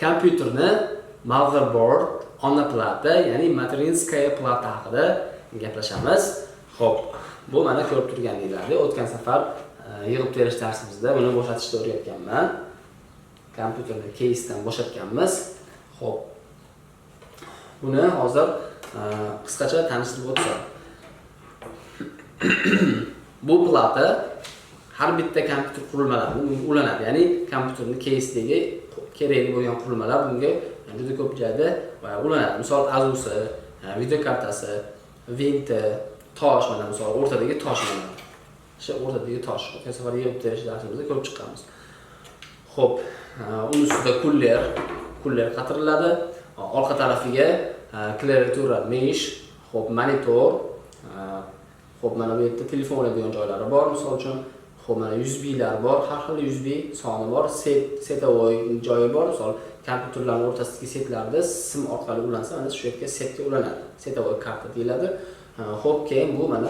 kompyuterni motherboard, ona plata, ya'ni materinskaya plata haqida gaplashamiz. Xo'p, bu mana ko'rib turganingizlar, o'tgan safar yig'ib terish darsimizda buni bo'shatishni o'rgatganman. Kompyuterni case'dan bo'shatganmiz. Xo'p. Buni hozir qisqacha tanishtirib o'tsam. Bu plata har bitta kompyuter qurilmalariga ulanadi. Ya'ni kompyuterni case'dagi kerakli bo'lgan qurilmalar bunga juda ko'p joyda ulanadi. Misol azusi, video kartasi, vinti, tosh, mana misol o'rtadagi tosh mana. O'sha o'rtadagi tosh. O'tgan safar yig'ib terish darsimizda ko'rib chiqqanmiz. Xo'p, uning ustida kuller qatiriladi. Orqa tarafiga klaviatura, mesh, xo'p, monitor, xo'p, mana bu yerda telefon oladigan joylari bor. Misol uchun, xo'p, mana USB-lar bor, har xil USB soni bor, setavoy joyi bor. Misol kompyuterlarning o'rtasidagi setlarda sim orqali ulansa, mana shu yerga setga ulanadi. Setavoy karta deyiladi. Xo'p, keyin bu mana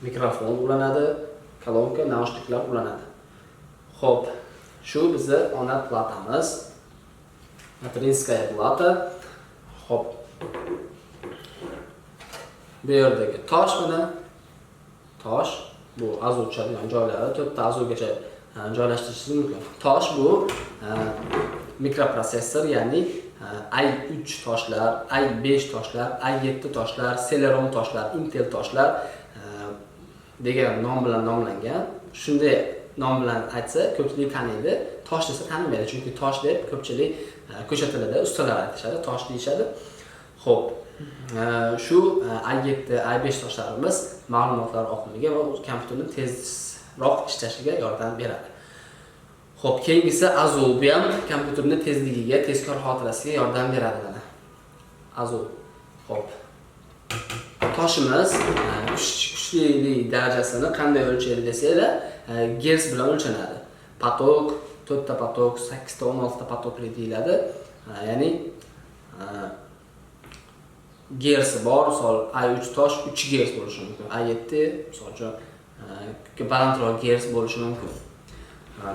mikrofon ulanadi, kolonka, naushniklar ulanadi. Xo'p, shu bizning ona platamiz. Materinskaya plata. Xo'p. Bu yerdagi tosh mana. Tosh bu azu tushadigan joylari, 4 ta azugacha joylashtirishingiz mumkin. Tosh bu mikroprotsessor, ya'ni i3 toshlar, i5 toshlar, i7 toshlar, Celeron toshlar, Intel toshlar degan nom bilan nomlangan. Shunday nom bilan aytsa ko'pchilik taniydi. Tosh desa tanimaydi, chunki tosh deb ko'pchilik ko'cha tilida ustalar aytishadi, tosh deyishadi. Xo'p, shu i7, i5 toshlarimiz ma'lumotlar oqimiga va kompyuterning tezroq ishlashiga yordam beradi. Xo'p, keyingisi azu, bu ham kompyuterning tezligiga, tezkor xotirasiga yordam beradi mana. Azu. Xo'p. Toshimiz kuchlilik darajasini qanday o'lchaydi desanglar, gerz bilan o'lchanadi. Patok, 4 ta patok, 8 ta, 16 ta patokli deyiladi. Ya'ni gersi bor, misol i3 tosh 3 gerz bo'lishi mumkin. i7 misol uchun balandroq gerz bo'lishi mumkin.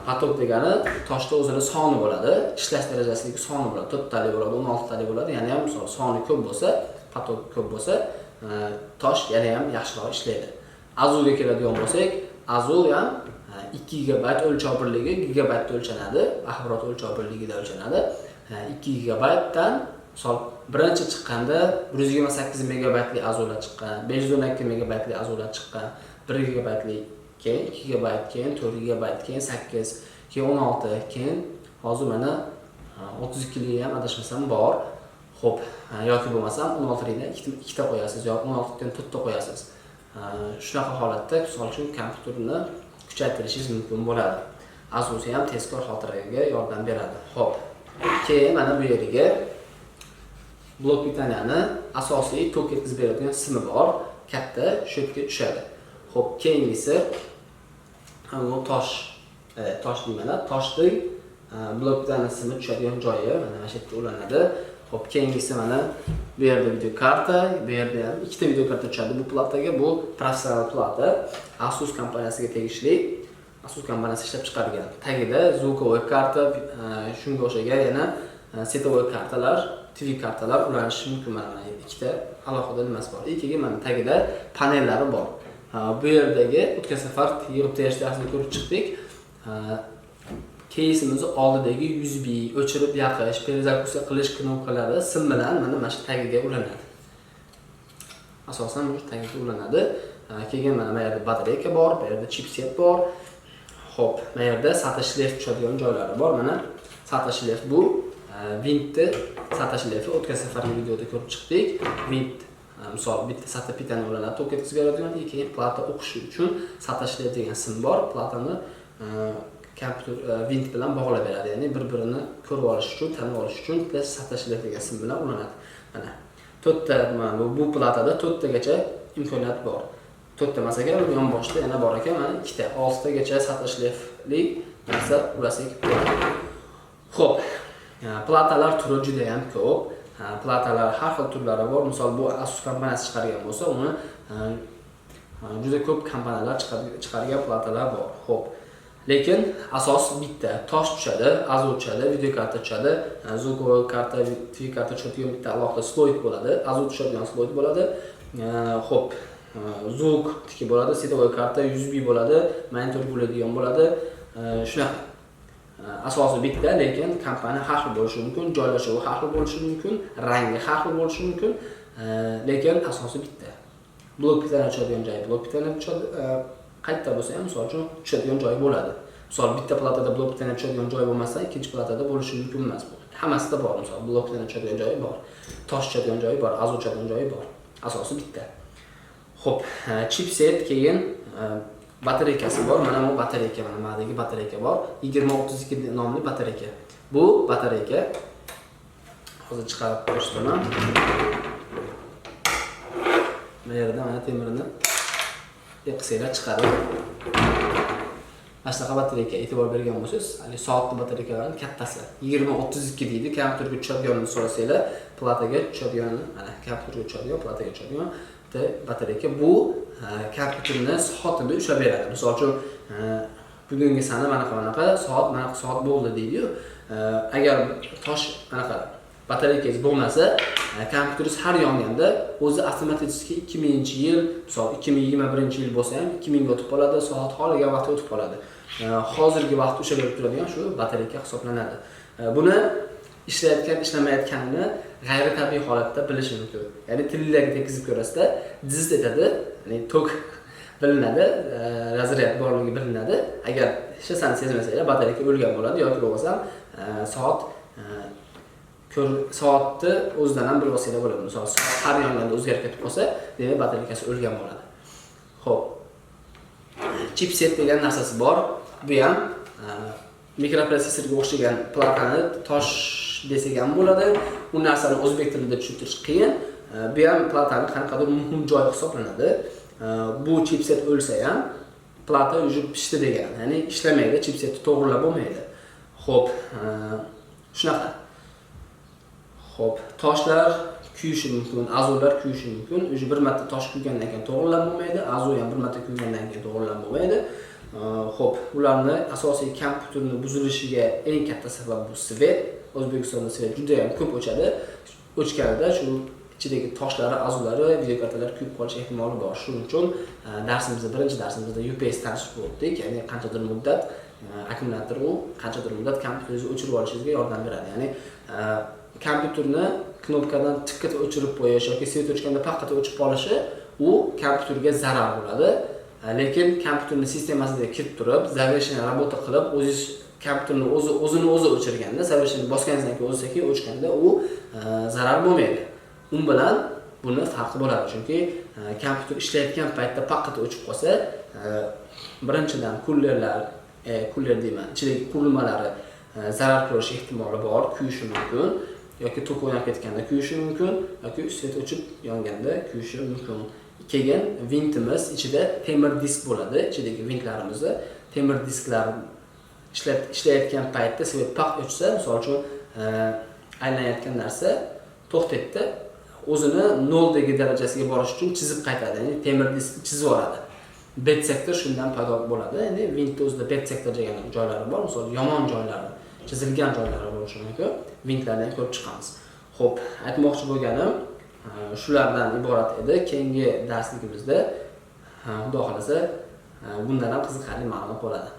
Patok degani toshda o'zini soni bo'ladi, ishlash darajasidagi soni bo'ladi. 4 tali bo'ladi, 16 tali bo'ladi. Ya'ni ham misol soni ko'p bo'lsa, patok ko'p bo'lsa, tosh yana ham yaxshiroq ishlaydi. Azuga keladigan bo'lsak, azu ham 2 GB o'lchov birligi gigabaytda o'lchanadi, axborot o'lchov birligida o'lchanadi. 2 GB dan misol birinchi chiqqanda 128 megabaytli azular chiqqan, 512 megabaytli azular chiqqan, 1 gigabaytli keyin 2 GB, keyin 4 GB, keyin 8, keyin 16, keyin hozir mana 32 lik ham adashmasam bor. Xo'p, yoki bo'lmasam 16 likdan 2 ta qo'yasiz yoki 16 dan 4 ta qo'yasiz. Shunaqa holatda misol uchun kompyuterni kuchaytirishingiz mumkin bo'ladi. Azusi ham tezkor xotiraga yordam beradi. Xo'p. Keyin mana bu yeriga blok pitaniyani asosiy tok yetkazib beradigan simi bor, katta shu yerga tushadi. Xo'p, keyingisi bu tosh deymana, toshning blok pitaniyani simi tushadigan joyi mana shu yerga ulanadi. Xo'p, keyingisi mana bu yerda video karta, bu yerda ham ikkita video karta tushadi bu plataga. Bu professional plata, Asus kompaniyasiga tegishli. Asus kompaniyasi ishlab chiqargan. Tagida zvukovoy karta, shunga o'xshagan yana setavoy kartalar, TV kartalar ulanishi mumkin. Mana ikkita alohida nimasi bor. Ikkiga mana tagida panellari bor. Bu yerdagi o'tgan safar yig'ib terish darsini ko'rib chiqdik. Case'imiz oldidagi USB, o'chirib yoqish, perizakusiya qilish knopkalari sim bilan mana shu tagiga ulanadi. Asosan shu tagiga ulanadi. Keyin mana bu yerda batareyka bor, bu yerda chipset bor. Xo'p, bu yerda SATA shlef tushadigan joylari bor. Mana SATA shlef bu vintni SATA shlefi o'tgan safargi videoda ko'rib chiqdik. Vint misol bitta SATA pitani ulanadi, tok yetkazib beradigan, keyin plata o'qishi uchun SATA shlef degan sim bor. Platani kompyuter vint bilan bog'lab beradi. Ya'ni bir-birini ko'rib olish uchun, tanib olish uchun plus SATA shlef degan sim bilan ulanadi. Mana 4 ta bu platada 4 tagacha imkoniyat bor. 4 ta emas ekan, yon boshda yana bor ekan, mana 2 ta, 6 tagacha SATA shlefli narsa ulasak bo'ladi. Xo'p, platalar turi juda ham ko'p. Platalar har xil turlari bor. Misol bu Asus kompaniyasi chiqargan bo'lsa, uni juda ko'p kompaniyalar chiqargan platalar bor. Xo'p, Lekin asos bitta. Tosh tushadi, azot tushadi, video karta tushadi, звуковой karta, video karta tushadigan bitta alohida sloyd bo'ladi, azot tushadigan sloyd bo'ladi. Xo'p, звук tiki bo'ladi, световой karta USB bo'ladi, monitor bo'ladigan bo'ladi. Shunaqa. Asosi bitta, lekin kompaniya har xil bo'lishi mumkin, joylashuvi har xil bo'lishi mumkin, rangi har xil bo'lishi mumkin, lekin asosi bitta. Blok bittadan tushadigan joyi, blok bittadan tushadi, qayerda bo'lsa ham, misol uchun tushadigan joyi bo'ladi. Misol bitta platada blok bittadan tushadigan joyi bo'lmasa, ikkinchi platada bo'lishi mumkin emas bu. Hammasida bor, misol blok bittadan tushadigan joyi bor, tosh tushadigan joyi bor, azot tushadigan joyi bor. Asosi bitta. Xo'p, chipset keyin batareykasi bor. Mana bu batareyka, mana buradagi batareyka bor. 2032 nomli batareyka. Bu batareyka hozir chiqarib qo'yishdim. Bu yerda mana temirni qisinglar chiqadi. Mana shunaqa batareyka e'tibor bergan bo'lsangiz, hali soatli batareykalarning kattasi 2032 deydi. Kompyuterga tushadiganini so'rasanglar, plataga tushadigan, mana kompyuterga tushadigan, plataga tushadigan batareyka. Bu kompyuterni soatida ushlab beradi. Misol uchun bugungi sana mana soat bo'ldi deydi-yu. Agar tosh qanaqa batareykangiz bo'lmasa, kompyuteringiz har yonganda o'zi avtomatik 2000-yil, misol 2021-yil bo'lsa ham 2000 ga o'tib qoladi, soat holiga vaqt o'tib qoladi. Hozirgi vaqt ushlab berib turadigan shu batareyka hisoblanadi. Buni ishlayotgan, ishlamayotganini g'ayritabiiy holatda bilish mumkin. Ya'ni tillarga tekizib ko'rasizda, jiz etadi, ya'ni tok bilinadi, razryad borligi bilinadi. Agar hech narsani sezmasanglar, batareyka o'lgan bo'ladi yoki bo'lmasa soatni o'zidan ham bilib olsanglar bo'ladi. Misol soat har yonganda o'zgarib ketib qolsa, demak batareykasi o'lgan bo'ladi. Xo'p. Chipset degan narsasi bor. Bu ham mikroprosessorga o'xshagan platani tosh desak ham bo'ladi. Bu narsani o'zbek tilida tushuntirish qiyin. Bu ham platani qanaqadir muhim joyi hisoblanadi. Bu chipset o'lsa ham plata уже pishdi degan. Ya'ni ishlamaydi, chipsetni to'g'rilab bo'lmaydi. Xo'p, shunaqa. Xo'p, toshlar kuyishi mumkin, azotlar kuyishi mumkin. Уже bir marta tosh kuygandan keyin to'g'rilab bo'lmaydi, azot ham bir marta kuygandan keyin to'g'rilab bo'lmaydi. Xo'p, ularni asosiy kompyuterning buzilishiga eng katta sabab bu svet. O'zbekistonda svet juda ham ko'p o'chadi. O'chganida shu ichidagi toshlari, azotlari, video kartalari kuyib qolish ehtimoli bor. Shuning uchun birinchi darsimizda UPS tanishib o'tdik, ya'ni qanchadir muddat akkumulyator qanchadir muddat kompyuteringizni o'chirib olishingizga yordam beradi. Ya'ni kompyuterni knopkadan tikkata o'chirib qo'yish yoki svet o'chganda faqat o'chib qolishi u kompyuterga zarar bo'ladi. Lekin kompyuterning sistemasiga kirib turib, zavershini работа qilib, o'zingiz kompyuterni o'zini o'chirganda, zavershini bosganingizdan keyin o'zi o'chganda u zarar bo'lmaydi. U bilan buni farqi bo'ladi. Chunki kompyuter ishlayotgan paytda faqat o'chib qolsa, birinchidan kuller deyman, ichidagi qurilmalari zarar ko'rish ehtimoli bor, kuyishi mumkin. Yoki tok o'ynab ketganda kuyishi mumkin, yoki svet o'chib yonganda kuyishi mumkin. Keyin vintimiz ichida temir disk bo'ladi. Ichidagi vintlarimizni temir disklar ishlayotgan paytda svet paq o'chsa, misol uchun aylanayotgan narsa to'xtatdi, o'zini 0 dagi darajasiga borish uchun chizib qaytadi. Ya'ni temir disk chizib oladi. Bed sektor shundan paydo bo'ladi. Ya'ni vintda o'zida bed sektor degan joylari bor. Misol yomon joylari, chizilgan joylari bo'lishi mumkin. Vintlardan ko'rib chiqamiz. Xo'p, aytmoqchi bo'lganim shulardan iborat edi. Keyingi darsligimizda xudo xolasa bundan ham qiziqarli ma'lumot bo'ladi.